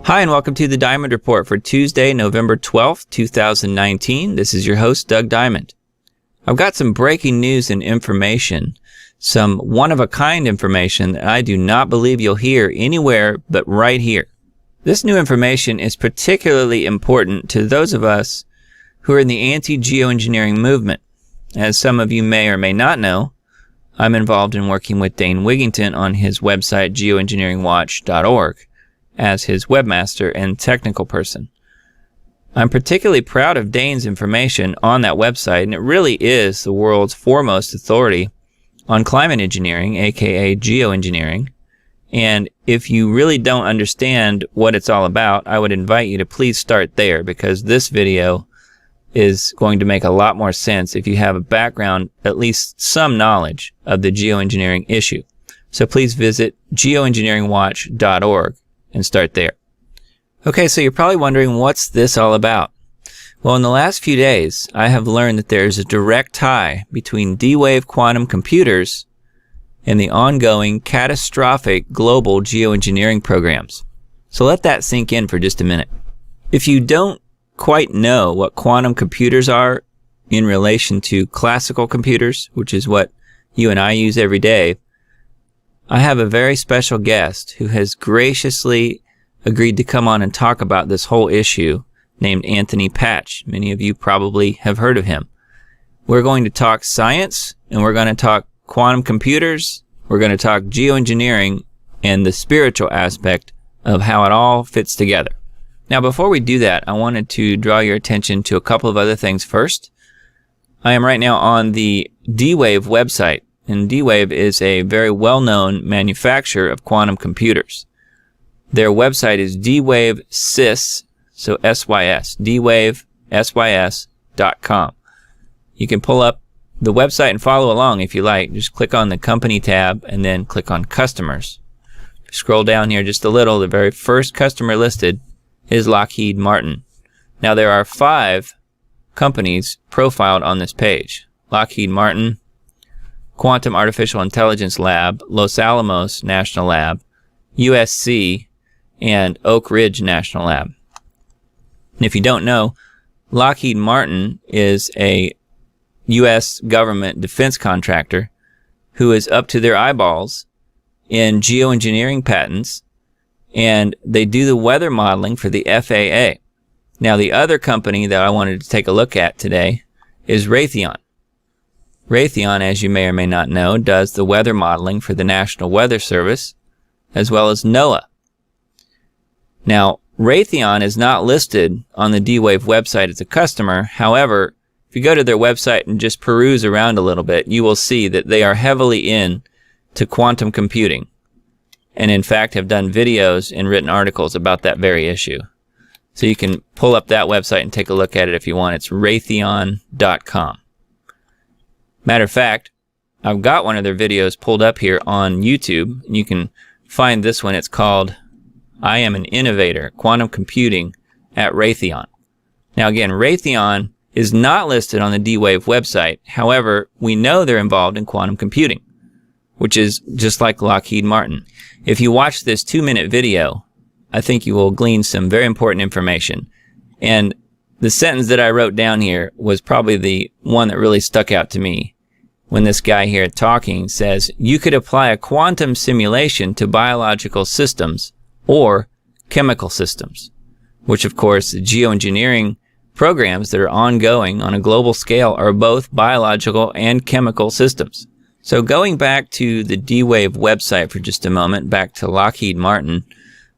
Hi, and welcome to the Diamond Report for Tuesday, November 12th, 2019. This is your host, Doug Diamond. I've got some breaking news and information, some one-of-a-kind information that I do not believe you'll hear anywhere but right here. This new information is particularly important to those of us who are in the anti-geoengineering movement. As some of you may or may not know, I'm involved in working with Dane Wigington on his website, geoengineeringwatch.org. as his webmaster and technical person. I'm particularly proud of Dane's information on that website, and it really is the world's foremost authority on climate engineering, aka geoengineering. And if you really don't understand what it's all about, I would invite you to please start there, because this video is going to make a lot more sense if you have a background, at least some knowledge of the geoengineering issue. So please visit geoengineeringwatch.org and start there. Okay, so you're probably wondering, what's this all about? Well, in the last few days, I have learned that there is a direct tie between D-Wave quantum computers and the ongoing catastrophic global geoengineering programs. So let that sink in for just a minute. If you don't quite know what quantum computers are in relation to classical computers, which is what you and I use every day, I have a very special guest who has graciously agreed to come on and talk about this whole issue, named Anthony Patch. Many of you probably have heard of him. We're going to talk science, and we're going to talk quantum computers, we're going to talk geoengineering, and the spiritual aspect of how it all fits together. Now, before we do that, I wanted to draw your attention to a couple of other things first. I am right now on the D-Wave website. And D-Wave is a very well-known manufacturer of quantum computers. Their website is dwavesys, so S-Y-S, dwavesys.com. You can pull up the website and follow along if you like. Just click on the company tab and then click on customers. Scroll down here just a little. The very first customer listed is Lockheed Martin. Now there are 5 companies profiled on this page. Lockheed Martin, Quantum Artificial Intelligence Lab, Los Alamos National Lab, USC, and Oak Ridge National Lab. And if you don't know, Lockheed Martin is a U.S. government defense contractor who is up to their eyeballs in geoengineering patents, and they do the weather modeling for the FAA. Now, the other company that I wanted to take a look at today is Raytheon. Raytheon, as you may or may not know, does the weather modeling for the National Weather Service, as well as NOAA. Now, Raytheon is not listed on the D-Wave website as a customer. However, if you go to their website and just peruse around a little bit, you will see that they are heavily into quantum computing, and in fact have done videos and written articles about that very issue. So you can pull up that website and take a look at it if you want. It's raytheon.com. Matter of fact, I've got one of their videos pulled up here on YouTube. You can find this one. It's called I Am an Innovator, Quantum Computing at Raytheon. Now again, Raytheon is not listed on the D-Wave website. However, we know they're involved in quantum computing, which is just like Lockheed Martin. If you watch this 2-minute video, I think you will glean some very important information. And the sentence that I wrote down here was probably the one that really stuck out to me. When this guy here talking says, you could apply a quantum simulation to biological systems or chemical systems, which of course the geoengineering programs that are ongoing on a global scale are both biological and chemical systems. So going back to the D-Wave website for just a moment, back to Lockheed Martin,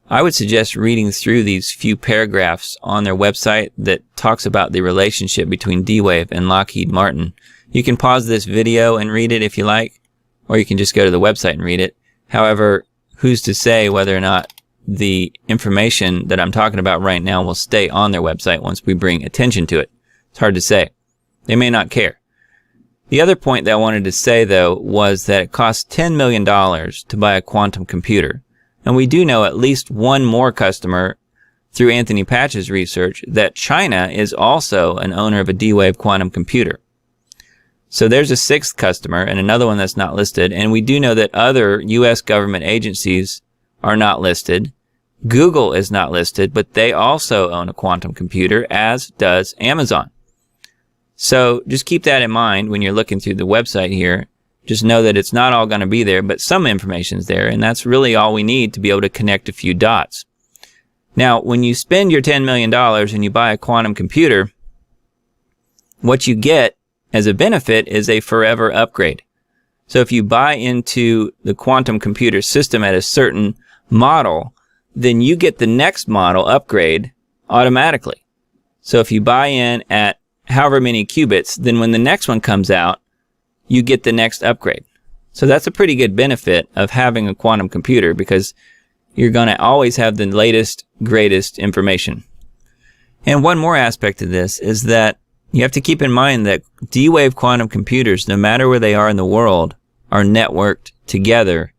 I would suggest reading through these few paragraphs on their website that talks about the relationship between D-Wave and Lockheed Martin. You can pause this video and read it if you like, or you can just go to the website and read it. However, who's to say whether or not the information that I'm talking about right now will stay on their website once we bring attention to it? It's hard to say. They may not care. The other point that I wanted to say, though, was that it costs $10 million to buy a quantum computer. And we do know at least one more customer through Anthony Patch's research that China is also an owner of a D-Wave quantum computer. So there's a 6th customer and another one that's not listed. And we do know that other U.S. government agencies are not listed. Google is not listed, but they also own a quantum computer, as does Amazon. So just keep that in mind when you're looking through the website here. Just know that it's not all going to be there, but some information's there, and that's really all we need to be able to connect a few dots. Now, when you spend your $10 million and you buy a quantum computer, what you get as a benefit is a forever upgrade. So if you buy into the quantum computer system at a certain model, then you get the next model upgrade automatically. So if you buy in at however many qubits, then when the next one comes out, you get the next upgrade. So that's a pretty good benefit of having a quantum computer, because you're going to always have the latest, greatest information. And one more aspect of this is that you have to keep in mind that D-Wave quantum computers, no matter where they are in the world, are networked together,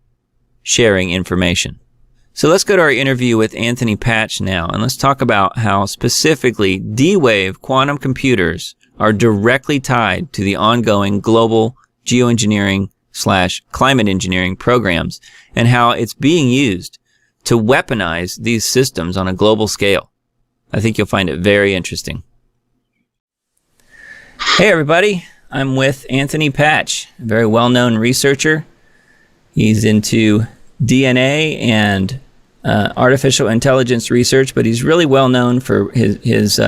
sharing information. So let's go to our interview with Anthony Patch now, and let's talk about how specifically D-Wave quantum computers are directly tied to the ongoing global geoengineering/climate engineering programs, and how it's being used to weaponize these systems on a global scale. I think you'll find it very interesting. Hey everybody, I'm with Anthony Patch, a very well-known researcher. He's into DNA and artificial intelligence research, but he's really well known for his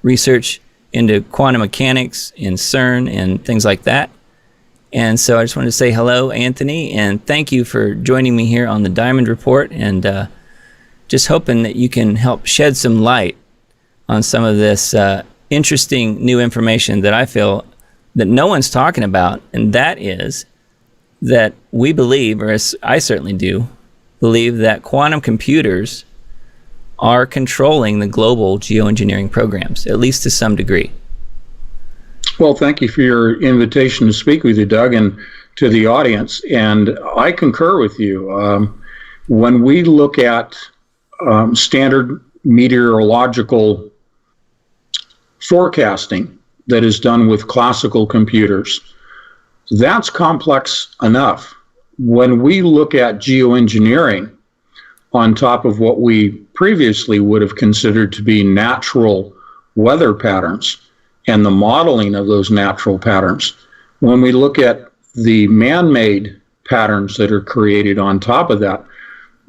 research into quantum mechanics in CERN and things like that. And so I just wanted to say hello, Anthony, and thank you for joining me here on the Diamond Report, and just hoping that you can help shed some light on some of this interesting new information that I feel that no one's talking about, and that is that we believe, or I certainly do, believe that quantum computers are controlling the global geoengineering programs, at least to some degree. Well, thank you for your invitation to speak with you, Doug, and to the audience. And I concur with you. When we look at standard meteorological forecasting that is done with classical computers, that's complex enough. When we look at geoengineering on top of what we previously would have considered to be natural weather patterns and the modeling of those natural patterns, when we look at the man-made patterns that are created on top of that,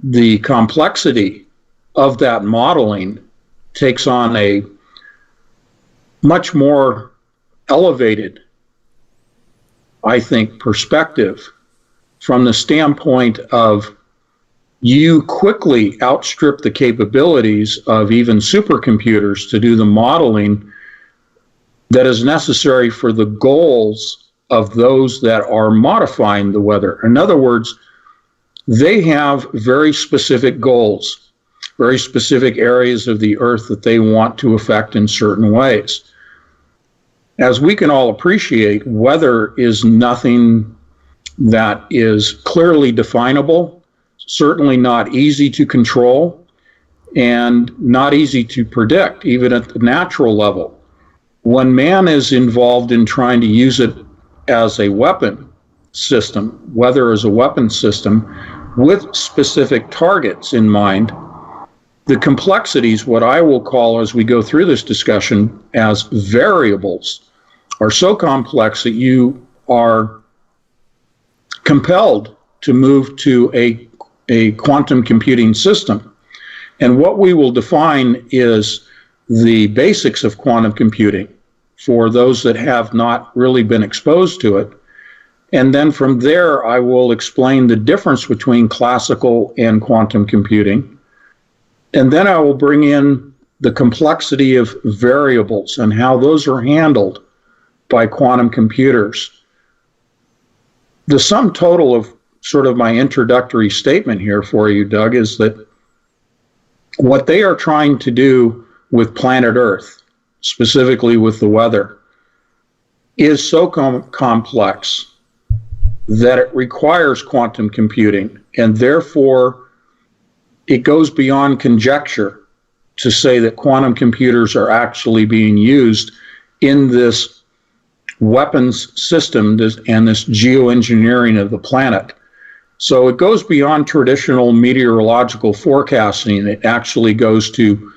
the complexity of that modeling takes on a much more elevated, I think, perspective from the standpoint of you quickly outstrip the capabilities of even supercomputers to do the modeling that is necessary for the goals of those that are modifying the weather. In other words, they have very specific goals, very specific areas of the earth that they want to affect in certain ways. As we can all appreciate, weather is nothing that is clearly definable, certainly not easy to control, and not easy to predict, even at the natural level. When man is involved in trying to use it as a weapon system, weather as a weapon system, with specific targets in mind, the complexities, what I will call as we go through this discussion as variables, are so complex that you are compelled to move to a quantum computing system. And what we will define is the basics of quantum computing for those that have not really been exposed to it. And then from there, I will explain the difference between classical and quantum computing. And then I will bring in the complexity of variables and how those are handled by quantum computers. The sum total of sort of my introductory statement here for you, Doug, is that what they are trying to do with planet Earth, specifically with the weather, is so complex that it requires quantum computing, and therefore it goes beyond conjecture to say that quantum computers are actually being used in this weapons system and this geoengineering of the planet. So it goes beyond traditional meteorological forecasting. It actually goes to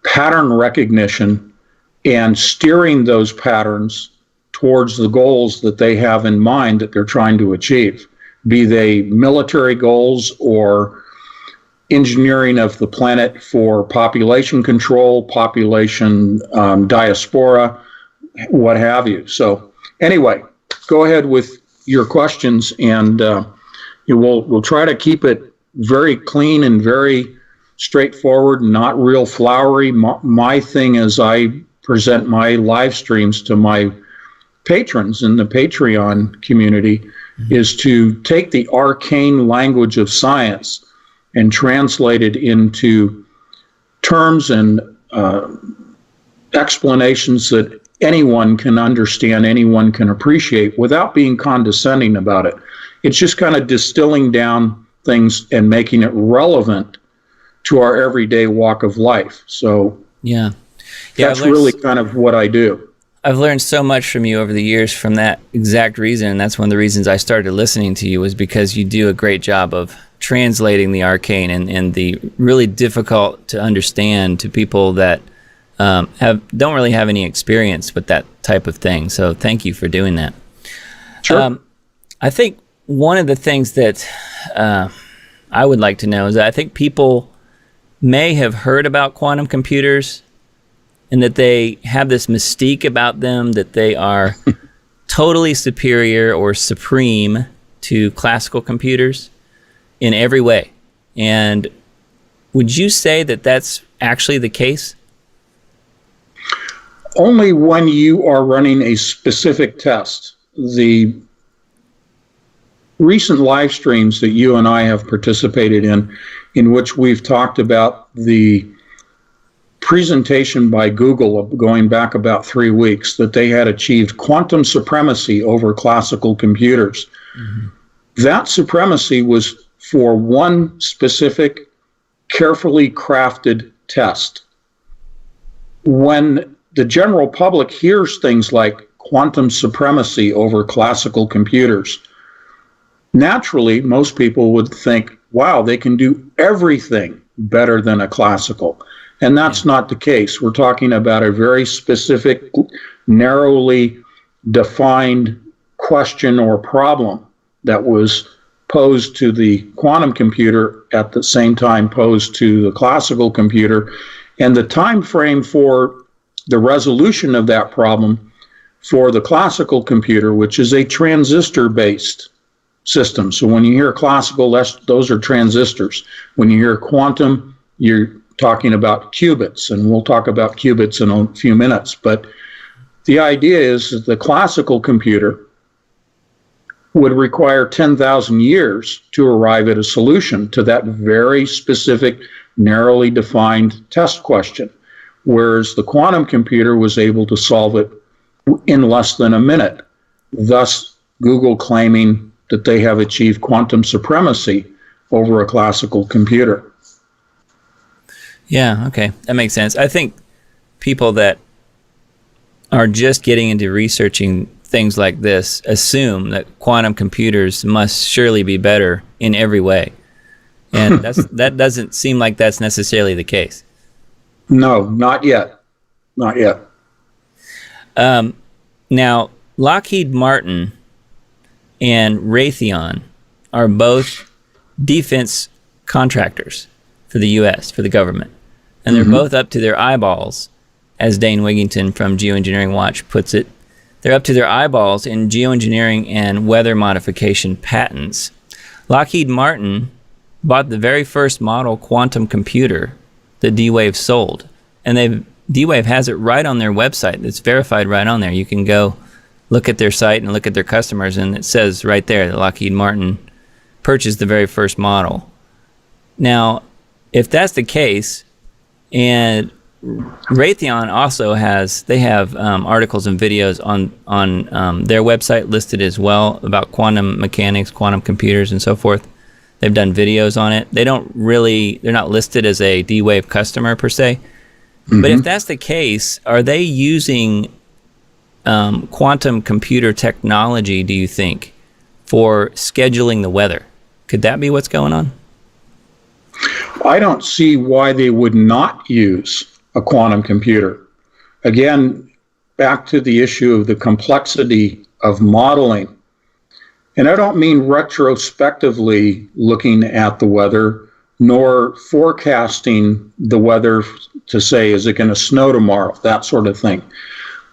pattern recognition and steering those patterns towards the goals that they have in mind that they're trying to achieve, be they military goals or engineering of the planet for population control, population diaspora, what have you. So anyway, go ahead with your questions, and we'll try to keep it very clean and very straightforward, not real flowery. My thing is I present my live streams to my patrons in the Patreon community is to take the arcane language of science and translate it into terms and explanations that anyone can understand, anyone can appreciate without being condescending about it. It's just kind of distilling down things and making it relevant to our everyday walk of life. So that's really kind of what I do. I've learned so much from you over the years from that exact reason, and that's one of the reasons I started listening to you, was because you do a great job of translating the arcane and the really difficult to understand to people that don't really have any experience with that type of thing. So thank you for doing that. Sure. I think one of the things that I would like to know is that I think people may have heard about quantum computers and that they have this mystique about them, that they are totally superior or supreme to classical computers in every way. And would you say that that's actually the case? Only when you are running a specific test. The recent live streams that you and I have participated in which we've talked about the presentation by Google going back about 3 weeks, that they had achieved quantum supremacy over classical computers. Mm-hmm. That supremacy was for one specific, carefully crafted test. When the general public hears things like quantum supremacy over classical computers, naturally, most people would think, wow, they can do everything better than a classical. And that's not the case. We're talking about a very specific, narrowly defined question or problem that was posed to the quantum computer at the same time posed to the classical computer. And the time frame for the resolution of that problem for the classical computer, which is a transistor-based system. So when you hear classical, those are transistors. When you hear quantum, you're talking about qubits, and we'll talk about qubits in a few minutes. But the idea is that the classical computer would require 10,000 years to arrive at a solution to that very specific, narrowly defined test question, whereas the quantum computer was able to solve it in less than a minute, thus Google claiming that they have achieved quantum supremacy over a classical computer. Yeah, okay, that makes sense. I think people that are just getting into researching things like this assume that quantum computers must surely be better in every way. And that doesn't seem like that's necessarily the case. No, not yet. Not yet. Now, Lockheed Martin and Raytheon are both defense contractors for the U.S., for the government. And they're both up to their eyeballs, as Dane Wigington from Geoengineering Watch puts it. They're up to their eyeballs in geoengineering and weather modification patents. Lockheed Martin bought the very first model quantum computer that D-Wave sold. And D-Wave has it right on their website. It's verified right on there. You can go look at their site and look at their customers, and it says right there that Lockheed Martin purchased the very first model. Now, if that's the case, and Raytheon also have articles and videos on their website listed as well about quantum mechanics, quantum computers, and so forth. They've done videos on it. They're not listed as a D-Wave customer per se. But if that's the case, are they using quantum computer technology, do you think, for scheduling the weather? Could that be what's going on? I don't see why they would not use a quantum computer. Again, back to the issue of the complexity of modeling. And I don't mean retrospectively looking at the weather, nor forecasting the weather to say, is it going to snow tomorrow? That sort of thing.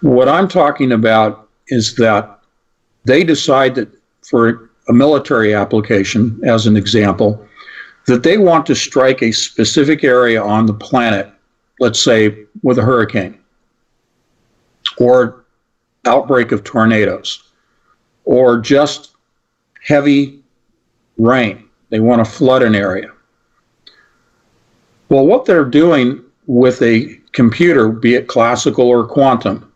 What I'm talking about is that they decide that for a military application, as an example, that they want to strike a specific area on the planet, let's say with a hurricane, or outbreak of tornadoes, or just heavy rain. They want to flood an area. Well, what they're doing with a computer, be it classical or quantum,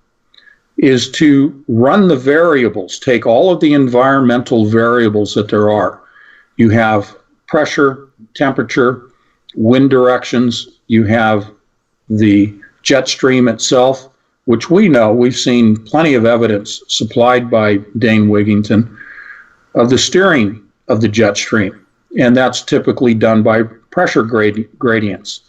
is to run the variables, take all of the environmental variables that there are. You have pressure, temperature, wind directions, you have the jet stream itself, which we know, we've seen plenty of evidence supplied by Dane Wigington of the steering of the jet stream, and that's typically done by pressure gradients.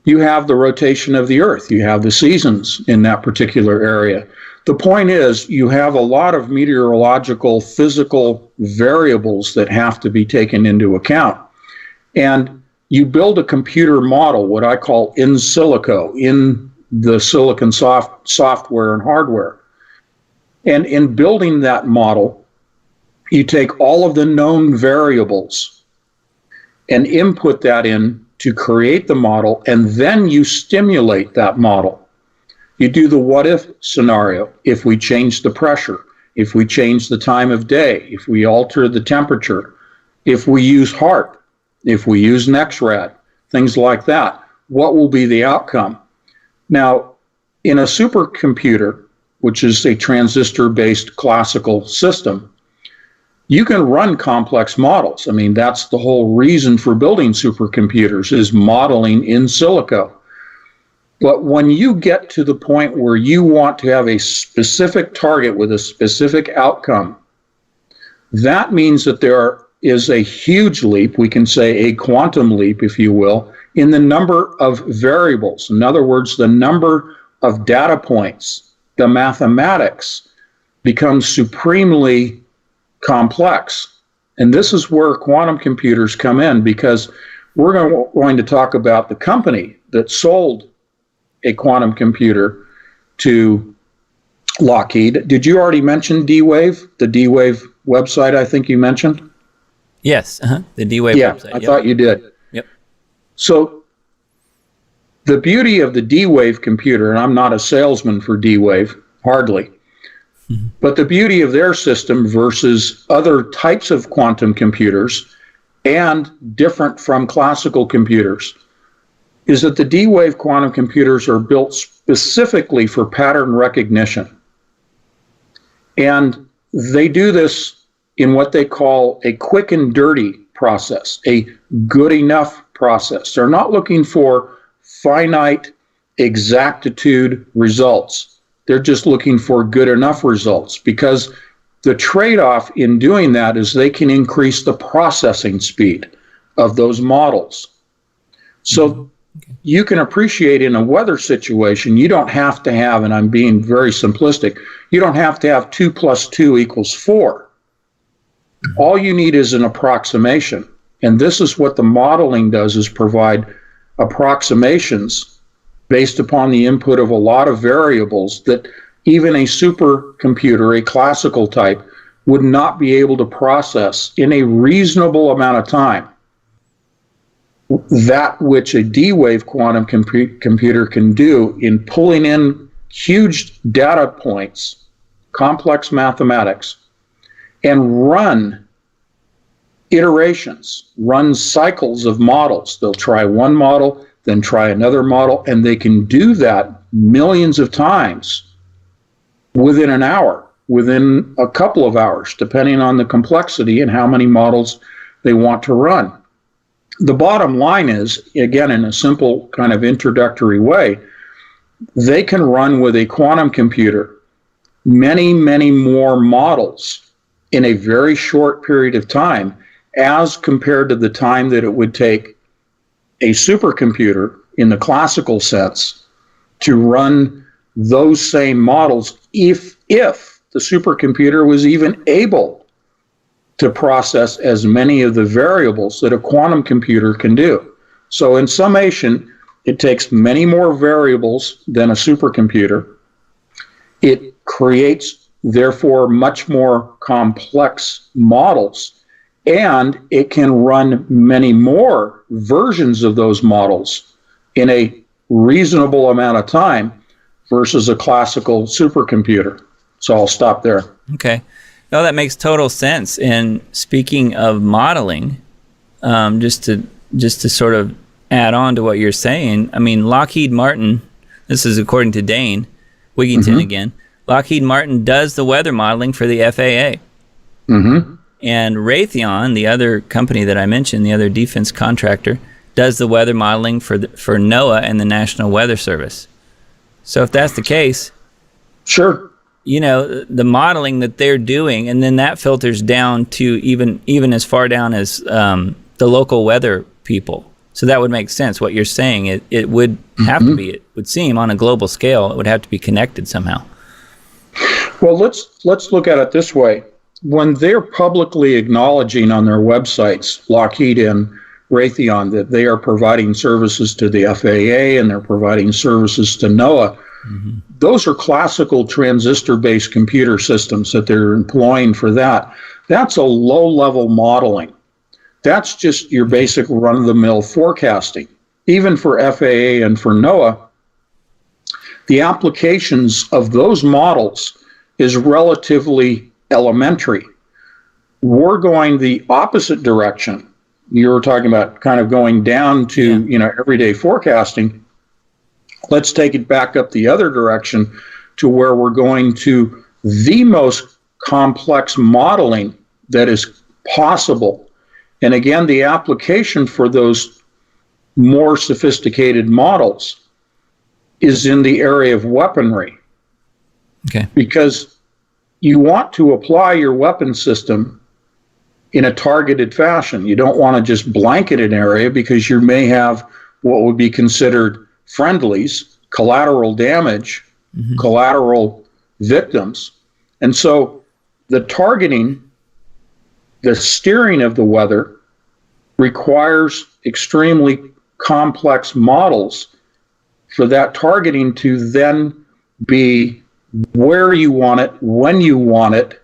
You have the rotation of the Earth, you have the seasons in that particular area. The point is, you have a lot of meteorological, physical variables that have to be taken into account. And you build a computer model, what I call in silico, in the silicon software and hardware. And in building that model, you take all of the known variables and input that in to create the model, and then you stimulate that model. You do the what if scenario. If we change the pressure, if we change the time of day, if we alter the temperature, if we use HARP, if we use NexRad, things like that, what will be the outcome? Now, in a supercomputer, which is a transistor-based classical system, you can run complex models. I mean, that's the whole reason for building supercomputers, is modeling in silico. But when you get to the point where you want to have a specific target with a specific outcome, that means that there is a huge leap, we can say a quantum leap, if you will, in the number of variables. In other words, the number of data points, the mathematics becomes supremely complex. And this is where quantum computers come in, because we're going to talk about the company that sold a quantum computer to Lockheed. Did you already mention D-Wave, the D-Wave website I think you mentioned? Yes, the D-Wave website. I thought you did. Yep. So the beauty of the D-Wave computer, and I'm not a salesman for D-Wave, hardly, but the beauty of their system versus other types of quantum computers and different from classical computers is that the D-Wave quantum computers are built specifically for pattern recognition. And they do this in what they call a quick and dirty process, a good enough process. They're not looking for finite exactitude results. They're just looking for good enough results, because the trade-off in doing that is they can increase the processing speed of those models. So you can appreciate in a weather situation, you don't have to have, and I'm being very simplistic, you don't have to have 2 + 2 = 4. All you need is an approximation. And this is what the modeling does, is provide approximations based upon the input of a lot of variables that even a supercomputer, a classical type, would not be able to process in a reasonable amount of time. That which a D-Wave quantum computer can do in pulling in huge data points, complex mathematics, and run iterations, run cycles of models. They'll try one model, then try another model, and they can do that millions of times within an hour, within a couple of hours, depending on the complexity and how many models they want to run. The bottom line is, again, in a simple kind of introductory way, they can run with a quantum computer many, many more models in a very short period of time, as compared to the time that it would take a supercomputer in the classical sense to run those same models if the supercomputer was even able to process as many of the variables that a quantum computer can do. So in summation, it takes many more variables than a supercomputer. It creates, therefore, much more complex models, and it can run many more versions of those models in a reasonable amount of time versus a classical supercomputer. So I'll stop there. Okay. No, that makes total sense. And speaking of modeling, just to sort of add on to what you're saying, I mean, Lockheed Martin, this is according to Dane Wigington again, Lockheed Martin does the weather modeling for the FAA. And Raytheon, the other company that I mentioned, the other defense contractor, does the weather modeling for NOAA and the National Weather Service. So if that's the case, sure, you know, the modeling that they're doing, and then that filters down to even as far down as the local weather people. So that would make sense. What you're saying, it would have to be, it would seem on a global scale, it would have to be connected somehow. Well, let's look at it this way. When they're publicly acknowledging on their websites, Lockheed and Raytheon, that they are providing services to the FAA and they're providing services to NOAA, those are classical transistor-based computer systems that they're employing for that. That's a low-level modeling. That's just your basic run-of-the-mill forecasting. Even for FAA and for NOAA, the applications of those models is relatively elementary. We're going the opposite direction. You were talking about kind of going down to everyday forecasting. Let's take it back up the other direction to where we're going to the most complex modeling that is possible. And again, the application for those more sophisticated models is in the area of weaponry. Okay. Because you want to apply your weapon system in a targeted fashion. You don't want to just blanket an area because you may have what would be considered friendlies, collateral damage, collateral victims. And so the targeting, the steering of the weather requires extremely complex models for that targeting to then be where you want it, when you want it,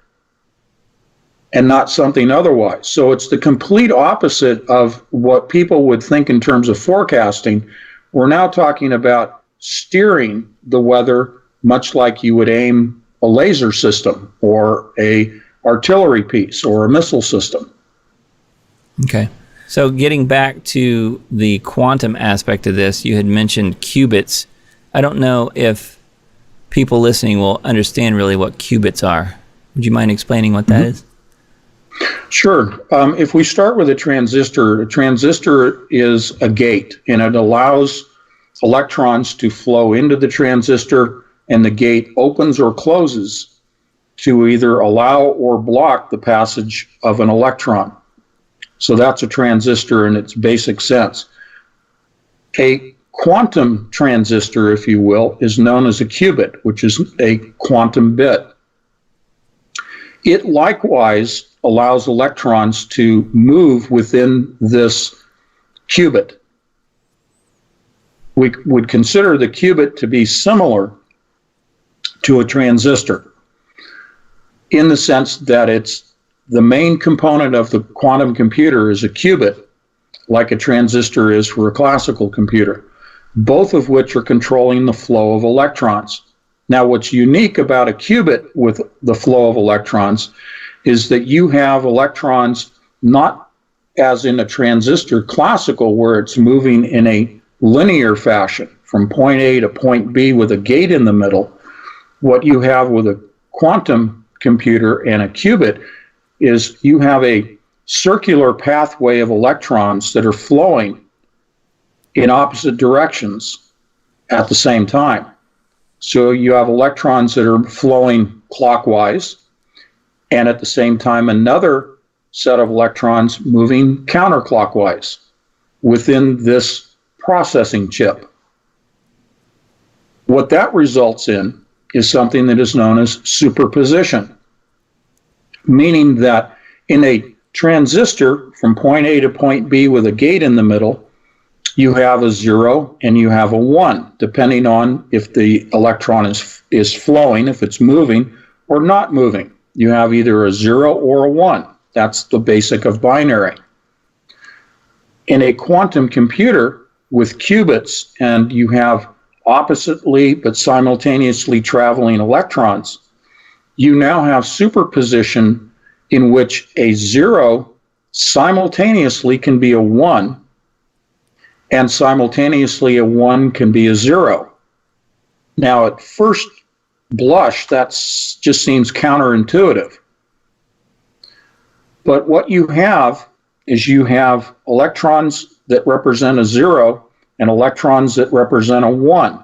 and not something otherwise. So it's the complete opposite of what people would think in terms of forecasting. We're now talking about steering the weather much like you would aim a laser system or a artillery piece or a missile system. Okay. So getting back to the quantum aspect of this, you had mentioned qubits. I don't know if people listening will understand really what qubits are. Would you mind explaining what that is? Sure. If we start with a transistor is a gate, and it allows electrons to flow into the transistor, and the gate opens or closes to either allow or block the passage of an electron. So that's a transistor in its basic sense. A quantum transistor, if you will, is known as a qubit, which is a quantum bit. It likewise allows electrons to move within this qubit. We would consider the qubit to be similar to a transistor in the sense that it's the main component of the quantum computer is a qubit, like a transistor is for a classical computer, both of which are controlling the flow of electrons. Now, what's unique about a qubit with the flow of electrons is that you have electrons not as in a transistor classical where it's moving in a linear fashion from point A to point B with a gate in the middle. What you have with a quantum computer and a qubit is you have a circular pathway of electrons that are flowing in opposite directions at the same time. So you have electrons that are flowing clockwise, and at the same time another set of electrons moving counterclockwise within this processing chip. What that results in is something that is known as superposition, meaning that in a transistor from point A to point B with a gate in the middle, you have a 0 and you have a 1, depending on if the electron is flowing, if it's moving or not moving. You have either a 0 or a 1. That's the basic of binary. In a quantum computer with qubits, and you have oppositely but simultaneously traveling electrons, you now have superposition in which a 0 simultaneously can be a 1, and simultaneously a 1 can be a 0. Now, at first blush, that just seems counterintuitive. But what you have is you have electrons that represent a 0 and electrons that represent a 1.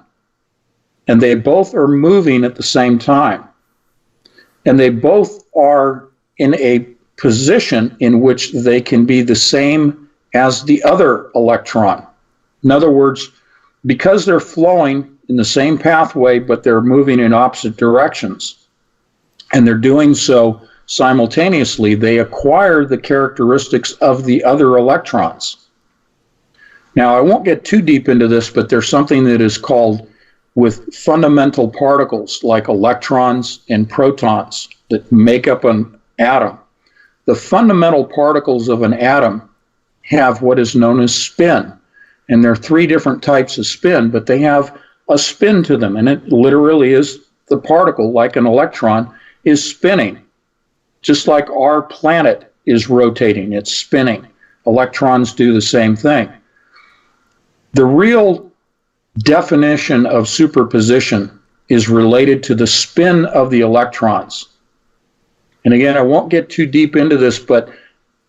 And they both are moving at the same time. And they both are in a position in which they can be the same as the other electron. In other words, because they're flowing in the same pathway, but they're moving in opposite directions, and they're doing so simultaneously, they acquire the characteristics of the other electrons. Now, I won't get too deep into this, but there's something that is called with fundamental particles like electrons and protons that make up an atom. The fundamental particles of an atom have what is known as spin. And there are 3 different types of spin, but they have a spin to them. And it literally is the particle, like an electron, is spinning. Just like our planet is rotating, it's spinning. Electrons do the same thing. The real definition of superposition is related to the spin of the electrons. And again, I won't get too deep into this, but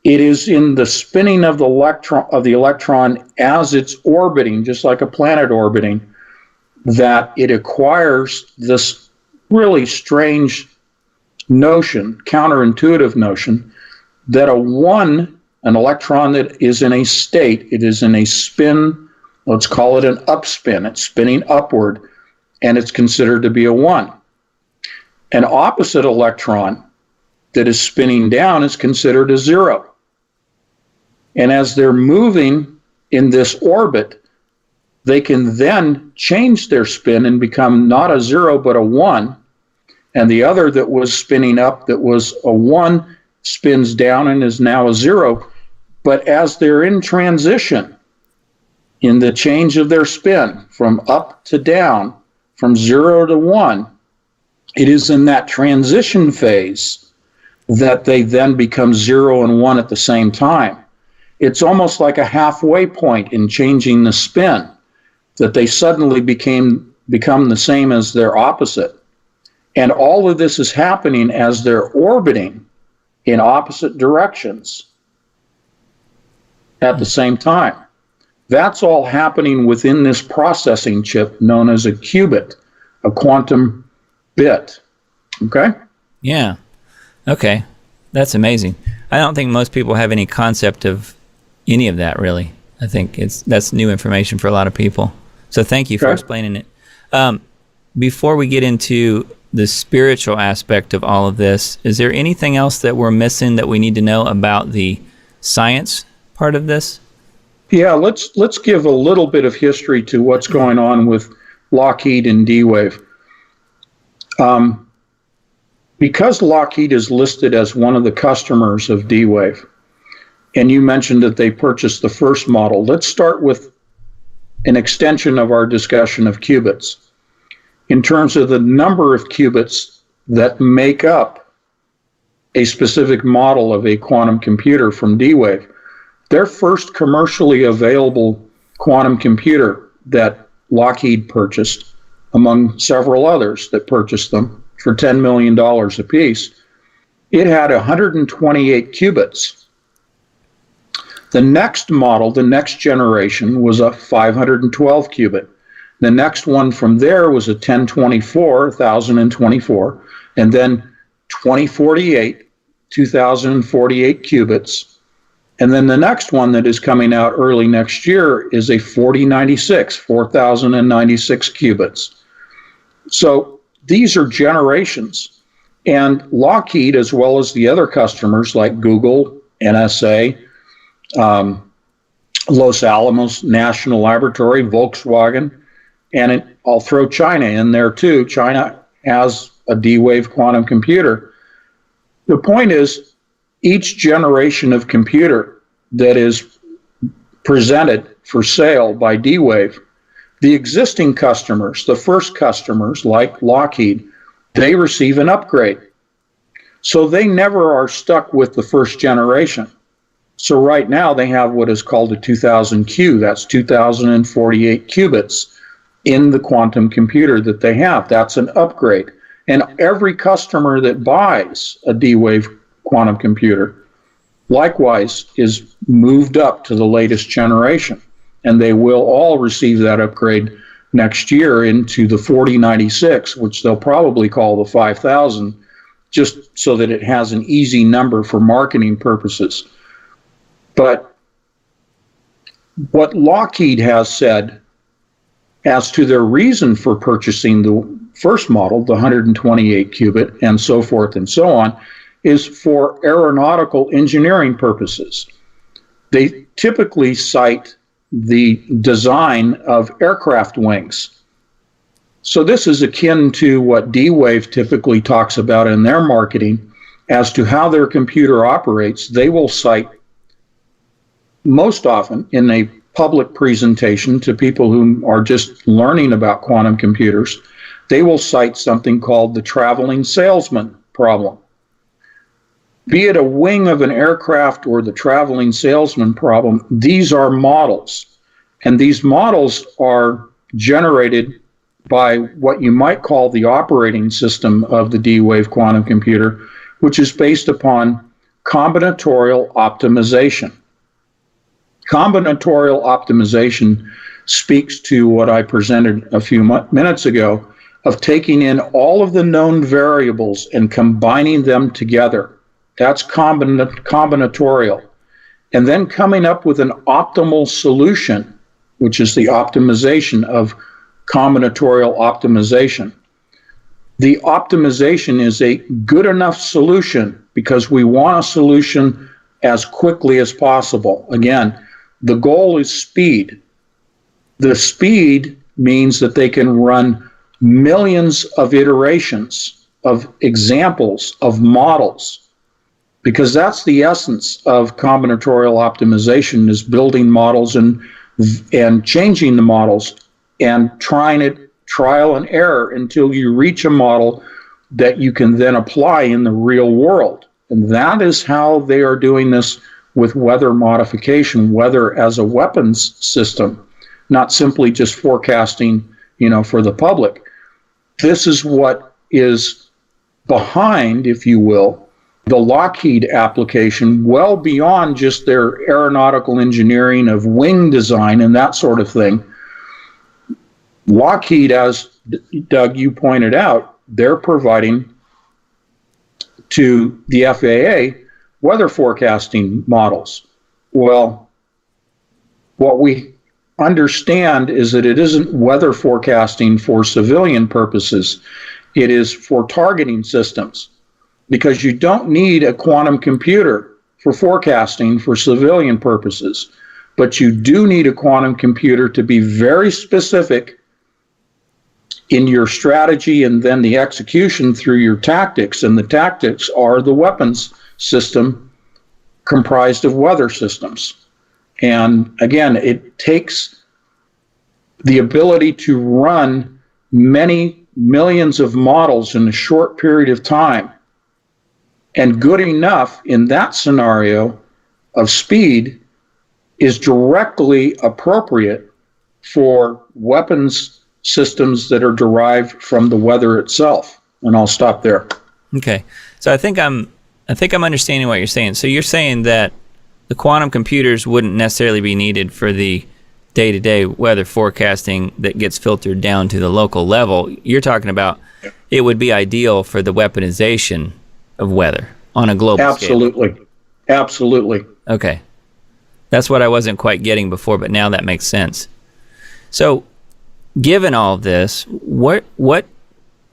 it is in the spinning of the electron as it's orbiting, just like a planet orbiting, that it acquires this really strange notion, counterintuitive notion, that an electron that is in a state, it is in a spin, let's call it an upspin, it's spinning upward, and it's considered to be a 1. An opposite electron that is spinning down is considered a 0. And as they're moving in this orbit, they can then change their spin and become not a 0 but a 1. And the other that was spinning up, that was a 1, spins down and is now a 0. But as they're in transition, in the change of their spin from up to down, from 0 to 1, it is in that transition phase that they then become 0 and 1 at the same time. It's almost like a halfway point in changing the spin, that they suddenly become the same as their opposite. And all of this is happening as they're orbiting in opposite directions at the same time. That's all happening within this processing chip known as a qubit, a quantum bit. Okay? Yeah. Okay. That's amazing. I don't think most people have any concept of any of that, really. I think that's new information for a lot of people. So thank you for explaining it. Before we get into the spiritual aspect of all of this, is there anything else that we're missing that we need to know about the science part of this? Yeah, let's give a little bit of history to what's going on with Lockheed and D-Wave. Because Lockheed is listed as one of the customers of D-Wave, and you mentioned that they purchased the first model, let's start with an extension of our discussion of qubits. In terms of the number of qubits that make up a specific model of a quantum computer from D-Wave, their first commercially available quantum computer that Lockheed purchased, among several others that purchased them for $10 million apiece, it had 128 qubits. The next model, the next generation, was a 512 qubit. The next one from there was a 1024, and then 2048, 2048 qubits. And then the next one that is coming out early next year is a 4096 qubits. So these are generations. And Lockheed, as well as the other customers like Google, NSA, Los Alamos National Laboratory, Volkswagen, and I'll throw China in there too. China has a D-Wave quantum computer. The point is, each generation of computer that is presented for sale by D-Wave, the existing customers, the first customers like Lockheed, they receive an upgrade. So they never are stuck with the first generation. So right now they have what is called a 2000Q, that's 2048 qubits in the quantum computer that they have. That's an upgrade. And every customer that buys a D-Wave quantum computer, likewise, is moved up to the latest generation. And they will all receive that upgrade next year into the 4096, which they'll probably call the 5000, just so that it has an easy number for marketing purposes. But what Lockheed has said as to their reason for purchasing the first model, the 128 qubit, and so forth and so on, is for aeronautical engineering purposes. They typically cite the design of aircraft wings. So this is akin to what D-Wave typically talks about in their marketing as to how their computer operates. They will cite most often in a public presentation to people who are just learning about quantum computers, they will cite something called the traveling salesman problem. Be it a wing of an aircraft or the traveling salesman problem, these are models. And these models are generated by what you might call the operating system of the D-Wave quantum computer, which is based upon combinatorial optimization. Combinatorial optimization speaks to what I presented a few minutes ago of taking in all of the known variables and combining them together. That's combinatorial. And then coming up with an optimal solution, which is the optimization of combinatorial optimization. The optimization is a good enough solution because we want a solution as quickly as possible. Again, the goal is speed. The speed means that they can run millions of iterations of examples of models, because that's the essence of combinatorial optimization, is building models and changing the models and trying it trial and error until you reach a model that you can then apply in the real world. And that is how they are doing this with weather modification, weather as a weapons system, not simply just forecasting, for the public. This is what is behind, if you will, the Lockheed application, well beyond just their aeronautical engineering of wing design and that sort of thing. Lockheed, as Doug, you pointed out, they're providing to the FAA weather forecasting models. Well, what we understand is that it isn't weather forecasting for civilian purposes. It is for targeting systems, because you don't need a quantum computer for forecasting for civilian purposes, but you do need a quantum computer to be very specific in your strategy and then the execution through your tactics. And the tactics are the weapons system comprised of weather systems. And again, it takes the ability to run many millions of models in a short period of time. And good enough in that scenario of speed is directly appropriate for weapons systems that are derived from the weather itself. And I'll stop there. Okay. So I think I'm understanding what you're saying. So you're saying that the quantum computers wouldn't necessarily be needed for the day-to-day weather forecasting that gets filtered down to the local level. You're talking about it would be ideal for the weaponization of weather. on a global scale. Absolutely. Okay. That's what I wasn't quite getting before, but now that makes sense. So, given all of this, what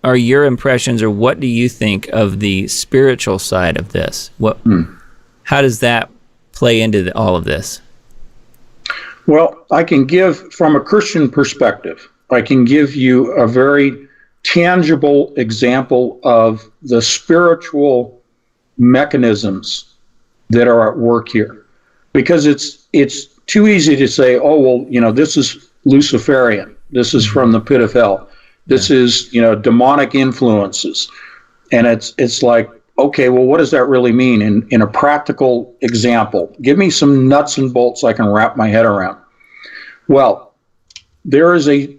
are your impressions, or what do you think of the spiritual side of this? How does that play into all of this? Well, I can give, from a Christian perspective, I can give you a very tangible example of the spiritual mechanisms that are at work here. Because it's too easy to say, oh, well, this is Luciferian. This is from the pit of hell. This is, demonic influences. And it's like, okay, well, what does that really mean in a practical example? Give me some nuts and bolts I can wrap my head around. Well, there is a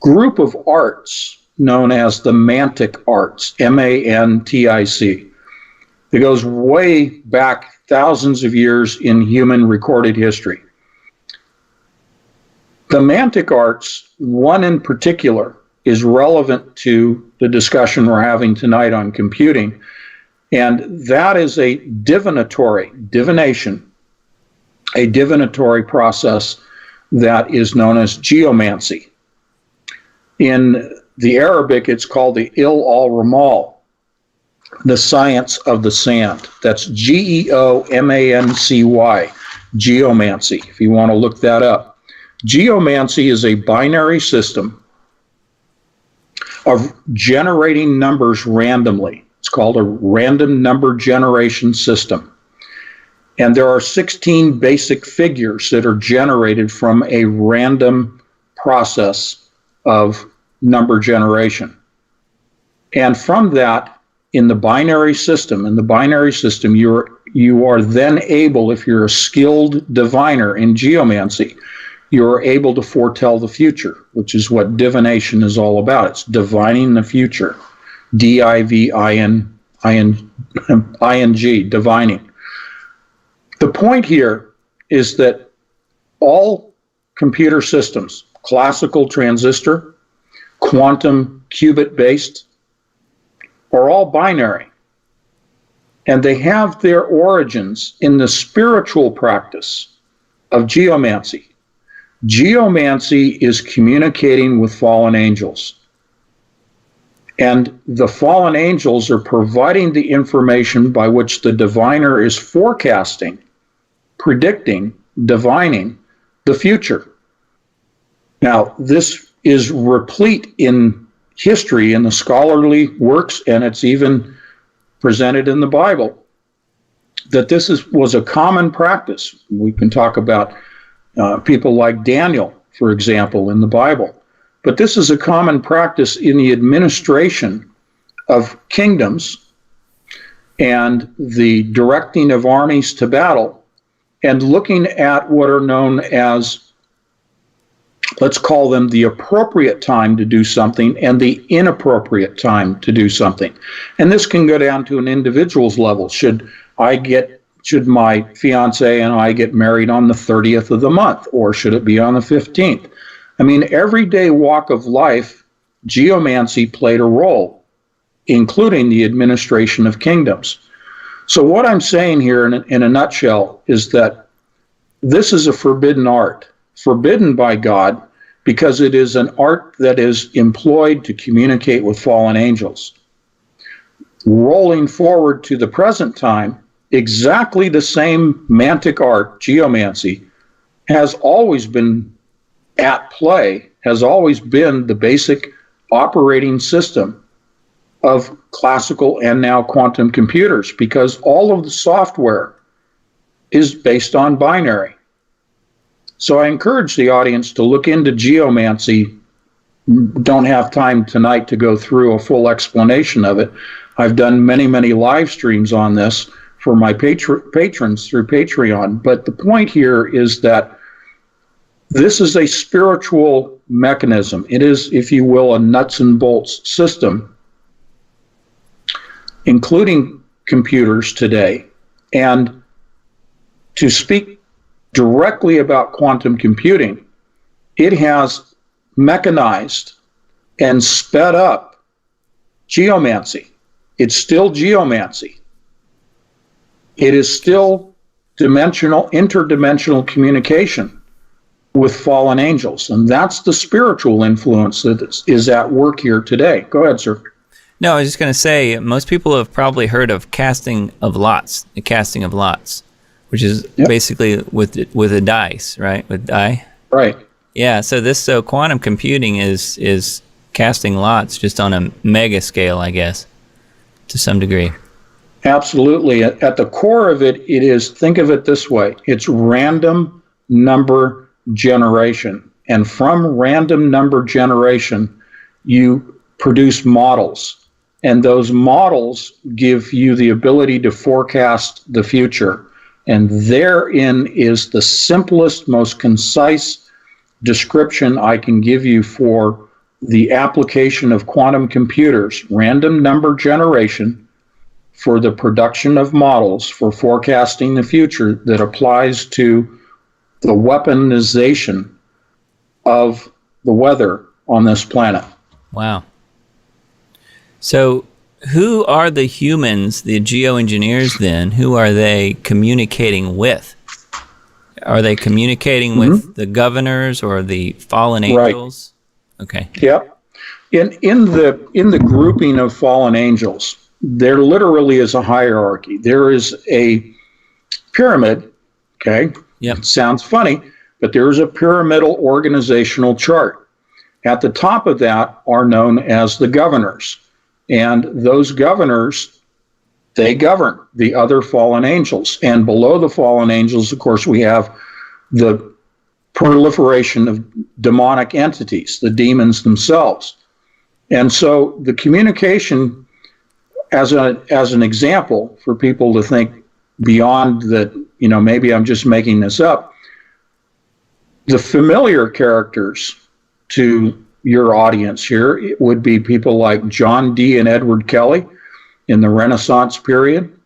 group of arts known as the Mantic arts, M-A-N-T-I-C. It goes way back thousands of years in human recorded history. The Mantic arts, one in particular, is relevant to the discussion we're having tonight on computing, and that is a divination, a divinatory process that is known as geomancy. In the Arabic, it's called the il-al-ramal, the science of the sand. That's Geomancy, geomancy, if you want to look that up. Geomancy is a binary system of generating numbers randomly. It's called a random number generation system. And there are 16 basic figures that are generated from a random process of number generation. And from that, in the binary system, you are then able, if you're a skilled diviner in geomancy, you're able to foretell the future, which is what divination is all about. It's divining the future. D-I-V-I-N-I-N-G, divining. The point here is that all computer systems, classical transistor, quantum qubit-based, are all binary. And they have their origins in the spiritual practice of geomancy. Geomancy is communicating with fallen angels. And the fallen angels are providing the information by which the diviner is forecasting, predicting, divining the future. Now, this is replete in history, in the scholarly works, and it's even presented in the Bible, that this was a common practice. We can talk about people like Daniel, for example, in the Bible. But this is a common practice in the administration of kingdoms and the directing of armies to battle, and looking at what are known as, let's call them the appropriate time to do something and the inappropriate time to do something. And this can go down to an individual's level. Should my fiance and I get married on the 30th of the month, or should it be on the 15th? I mean, everyday walk of life, geomancy played a role, including the administration of kingdoms. So what I'm saying here in a nutshell is that this is a forbidden art, forbidden by God, because it is an art that is employed to communicate with fallen angels. Rolling forward to the present time, exactly the same mantic art, geomancy, has always been at play, has always been the basic operating system of classical and now quantum computers, because all of the software is based on binary. So I encourage the audience to look into geomancy. Don't have time tonight to go through a full explanation of it. I've done many, many live streams on this for my patrons through Patreon. But the point here is that this is a spiritual mechanism. It is, if you will, a nuts and bolts system, including computers today. And to speak directly about quantum computing, it has mechanized and sped up geomancy. it's still geomancy. It is still interdimensional communication with fallen angels. And that's the spiritual influence that is at work here today. Go ahead, sir. No, I was just going to say, most people have probably heard of casting of lots, the casting of lots, which is basically with a dice, right? With die. Right. Yeah. So quantum computing is casting lots just on a mega scale, I guess, to some degree. Absolutely. At the core of it, think of it this way. It's random number generation. And from random number generation, you produce models. And those models give you the ability to forecast the future. And therein is the simplest, most concise description I can give you for the application of quantum computers, random number generation, for the production of models for forecasting the future that applies to the weaponization of the weather on this planet. Wow. So who are the humans, the geoengineers then? Who are they communicating with? Are they communicating with the governors or the fallen angels? Right. Okay. Yep. In the grouping of fallen angels, there literally is a hierarchy. There is a pyramid, okay? Yep. It sounds funny, but there is a pyramidal organizational chart. At the top of that are known as the governors. And those governors, they govern the other fallen angels. And below the fallen angels, of course, we have the proliferation of demonic entities, the demons themselves. And so the communication, as an example for people to think beyond that, maybe I'm just making this up, the familiar characters to your audience here, it would be people like John Dee and Edward Kelly in the Renaissance period,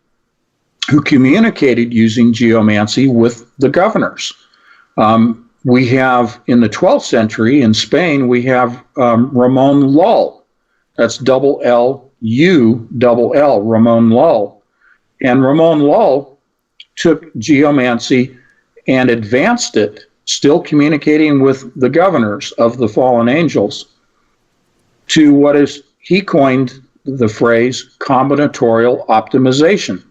who communicated using geomancy with the governors. We have, in the 12th century in Spain, we have Ramon Lull. That's double L-U double L, Ramon Lull. And Ramon Lull took geomancy and advanced it, still communicating with the governors of the fallen angels, to what is, he coined the phrase combinatorial optimization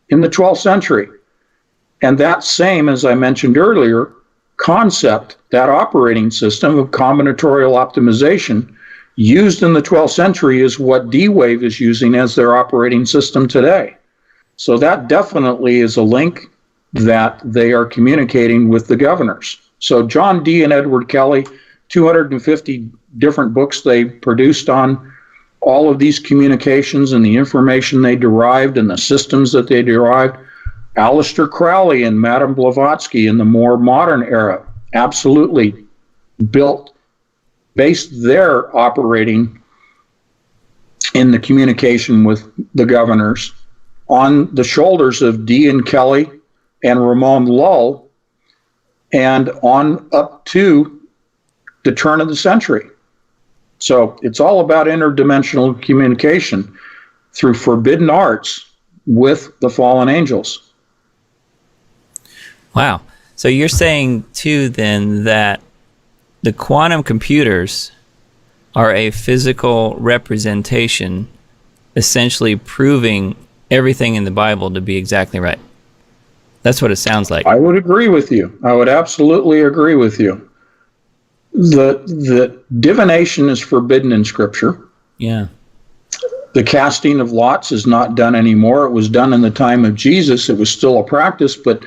in the 12th century. And that same, as I mentioned earlier, concept, that operating system of combinatorial optimization used in the 12th century is what D-Wave is using as their operating system today. So that definitely is a link that they are communicating with the governors. So John Dee and Edward Kelly, 250 different books they produced on all of these communications and the information they derived and the systems that they derived. Aleister Crowley and Madame Blavatsky in the more modern era absolutely based their operating in the communication with the governors on the shoulders of Dee and Kelly and Ramon Lull, and on up to the turn of the century. So it's all about interdimensional communication through forbidden arts with the fallen angels. Wow. So you're saying, too, then, that the quantum computers are a physical representation, essentially proving everything in the Bible to be exactly right. That's what it sounds like. I would agree with you. I would absolutely agree with you. The divination is forbidden in Scripture. Yeah. The casting of lots is not done anymore. It was done in the time of Jesus. It was still a practice, but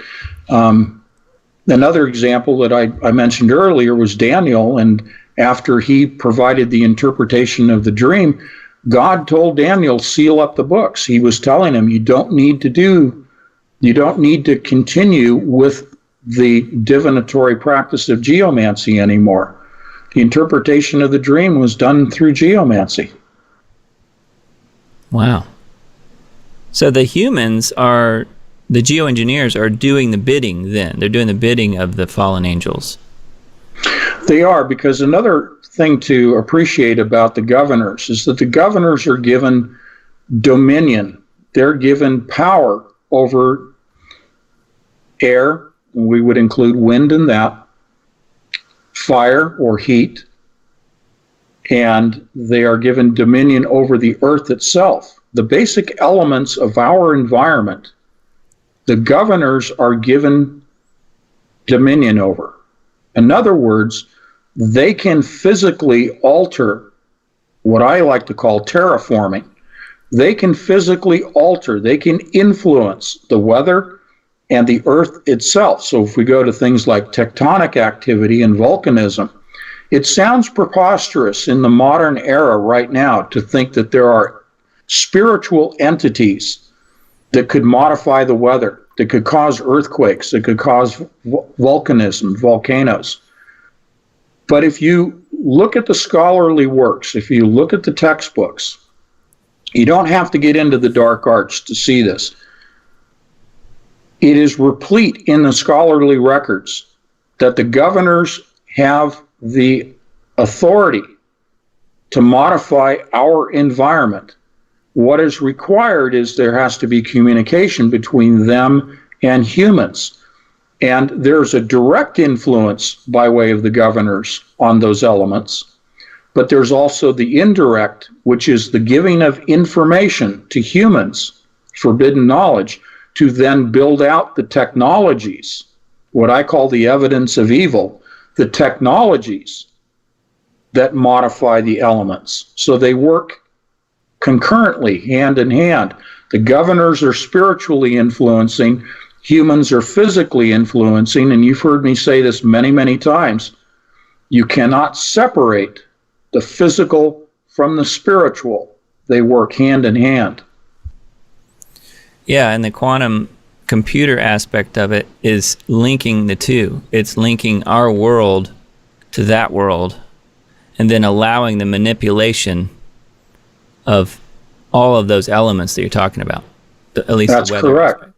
another example that I mentioned earlier was Daniel, and after he provided the interpretation of the dream, God told Daniel, seal up the books. He was telling him, you don't need to continue with the divinatory practice of geomancy anymore. The interpretation of the dream was done through geomancy. Wow. So the humans the geoengineers are doing the bidding then. They're doing the bidding of the fallen angels. They are, because another thing to appreciate about the governors is that the governors are given dominion. They're given power over air, we would include wind in that, fire or heat, and they are given dominion over the earth itself. The basic elements of our environment, the governors are given dominion over. In other words, they can physically alter what I like to call terraforming. They can physically alter, they can influence the weather and the earth itself. So if we go to things like tectonic activity and volcanism, it sounds preposterous in the modern era right now to think that there are spiritual entities that could modify the weather, that could cause earthquakes, that could cause volcanism, volcanoes. But if you look at the scholarly works, if you look at the textbooks, you don't have to get into the dark arts to see this. It is replete in the scholarly records that the governors have the authority to modify our environment. What is required is there has to be communication between them and humans. And there's a direct influence by way of the governors on those elements. But there's also the indirect, which is the giving of information to humans, forbidden knowledge, to then build out the technologies, what I call the evidence of evil, the technologies that modify the elements. So they work concurrently, hand in hand. The governors are spiritually influencing, humans are physically influencing, and you've heard me say this many, many times. You cannot separate the physical from the spiritual. They work hand in hand. Yeah, and the quantum computer aspect of it is linking the two. It's linking our world to that world, and then allowing the manipulation of all of those elements that you're talking about. At least that's the weather correct. aspect.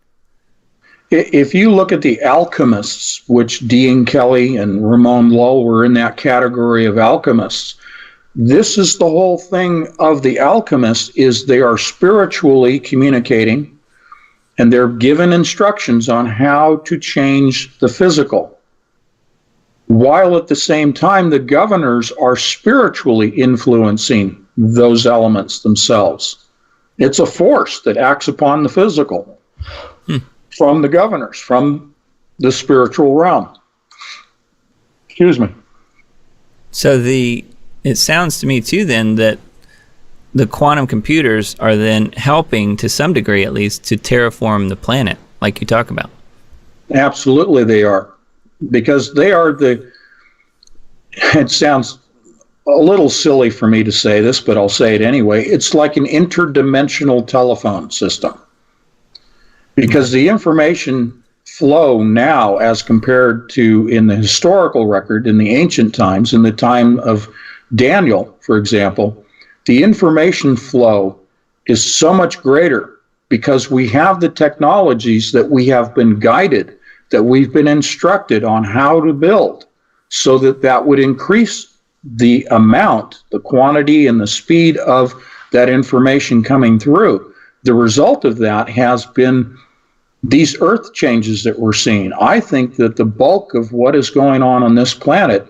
If you look at the alchemists, which Dean Kelly and Ramon Lull were in that category of alchemists, this is the whole thing of the alchemists, is they are spiritually communicating, and they're given instructions on how to change the physical. While at the same time, the governors are spiritually influencing those elements themselves. It's a force that acts upon the physical from the governors, from the spiritual realm. Excuse me. So it sounds to me too then that the quantum computers are then helping, to some degree at least, to terraform the planet, like you talk about. Absolutely they are. Because they are it sounds a little silly for me to say this, but I'll say it anyway. It's like an interdimensional telephone system. Because the information flow now, as compared to in the historical record, in the ancient times, in the time of Daniel, for example, the information flow is so much greater because we have the technologies that we have been guided, that we've been instructed on how to build, so that would increase the amount, the quantity, and the speed of that information coming through. The result of that has been these earth changes that we're seeing. I think that the bulk of what is going on this planet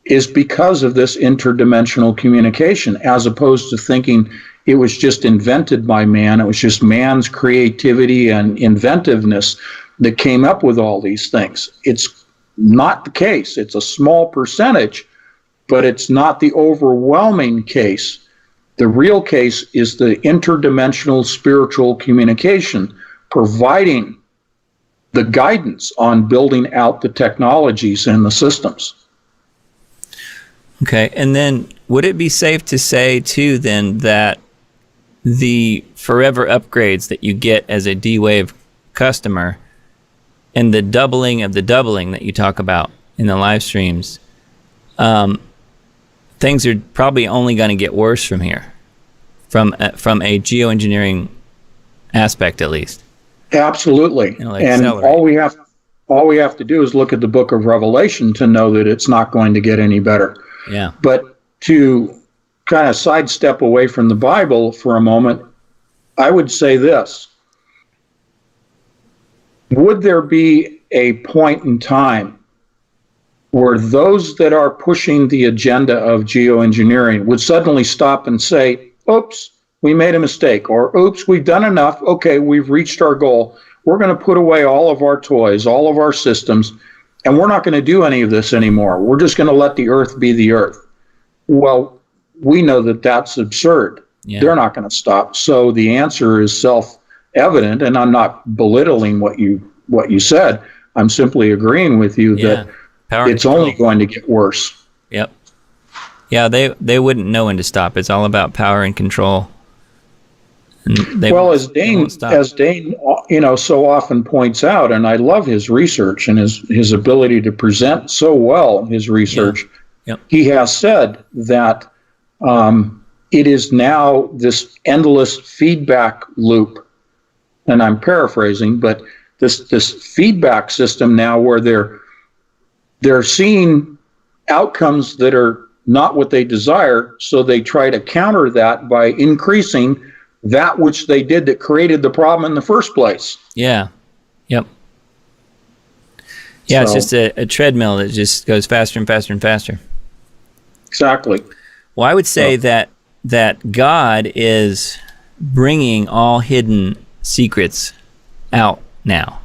is because of this interdimensional communication, as opposed to thinking it was just invented by man. It was just man's creativity and inventiveness that came up with all these things. It's not the case. It's a small percentage, but it's not the overwhelming case. The real case is the interdimensional spiritual communication, providing the guidance on building out the technologies and the systems. Okay, and then would it be safe to say too then that the forever upgrades that you get as a D-Wave customer and the doubling of the doubling that you talk about in the live streams, things are probably only going to get worse from here, from a geoengineering aspect at least? Absolutely. And all we have to do is look at the book of Revelation to know that it's not going to get any better. Yeah. But to kind of sidestep away from the Bible for a moment, I would say this. Would there be a point in time where those that are pushing the agenda of geoengineering would suddenly stop and say, oops, we made a mistake, or oops, we've done enough. Okay, we've reached our goal. We're going to put away all of our toys, all of our systems, and we're not going to do any of this anymore. We're just going to let the earth be the earth. Well, we know that that's absurd. Yeah. They're not going to stop. So the answer is self-evident, and I'm not belittling what you said. I'm simply agreeing with you that it's only going to get worse. Yep. Yeah, they wouldn't know when to stop. It's all about power and control. And as Dane, so often points out, and I love his research and his ability to present so well his research. Yeah. Yep. He has said that it is now this endless feedback loop, and I'm paraphrasing, but this feedback system now where they're seeing outcomes that are not what they desire, so they try to counter that by increasing that which they did that created the problem in the first place. Yeah. Yep. Yeah, so, it's just a treadmill that just goes faster and faster and faster. Exactly. Well, I would say that God is bringing all hidden secrets out now,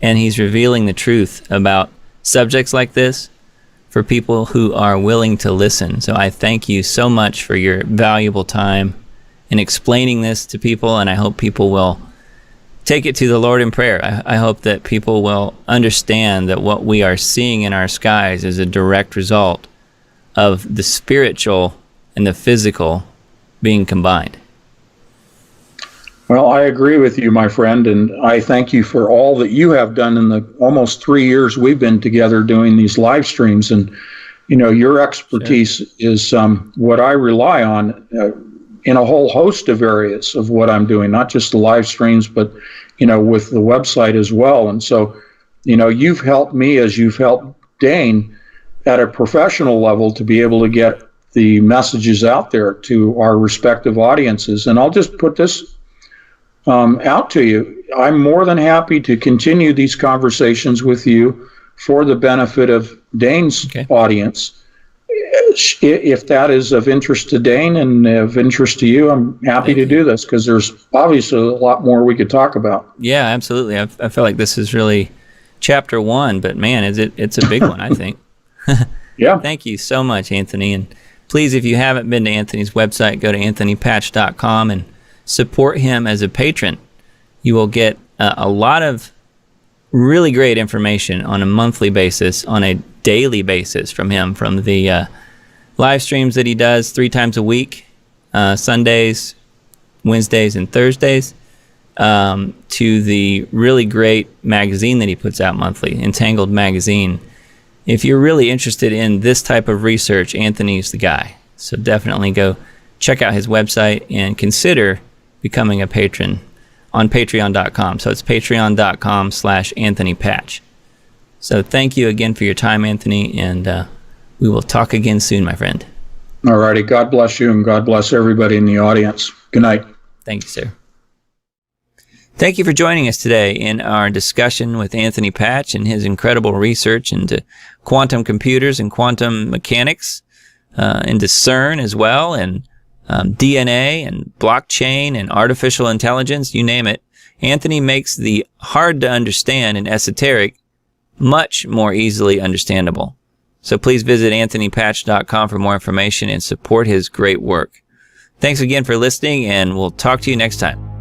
and he's revealing the truth about subjects like this for people who are willing to listen. So I thank you so much for your valuable time in explaining this to people, and I hope people will take it to the Lord in prayer. I hope that people will understand that what we are seeing in our skies is a direct result of the spiritual and the physical being combined. Well, I agree with you, my friend, and I thank you for all that you have done in the almost 3 years we've been together doing these live streams. And, your expertise is what I rely on in a whole host of areas of what I'm doing, not just the live streams, but, with the website as well. And so, you've helped me as you've helped Dane at a professional level to be able to get the messages out there to our respective audiences. And I'll just put this out to you. I'm more than happy to continue these conversations with you for the benefit of Dane's audience. If that is of interest to Dane and of interest to you, I'm happy to do this, because there's obviously a lot more we could talk about. Yeah, absolutely. I feel like this is really chapter 1, but man, it's a big one, I think. Yeah. Thank you so much, Anthony. And please, if you haven't been to Anthony's website, go to anthonypatch.com and support him as a patron. You will get a lot of really great information on a monthly basis, on a daily basis from him, from the live streams that he does 3 times a week, Sundays, Wednesdays, and Thursdays, to the really great magazine that he puts out monthly, Entangled Magazine. If you're really interested in this type of research, Anthony's the guy. So definitely go check out his website and consider becoming a patron on patreon.com. So it's patreon.com/AnthonyPatch. So thank you again for your time, Anthony, and we will talk again soon, my friend. All righty. God bless you, and God bless everybody in the audience. Good night. Thank you, sir. Thank you for joining us today in our discussion with Anthony Patch and his incredible research into quantum computers and quantum mechanics, into CERN as well, and DNA and blockchain and artificial intelligence, you name it. Anthony makes the hard to understand and esoteric much more easily understandable. So please visit anthonypatch.com for more information and support his great work. Thanks again for listening, and we'll talk to you next time.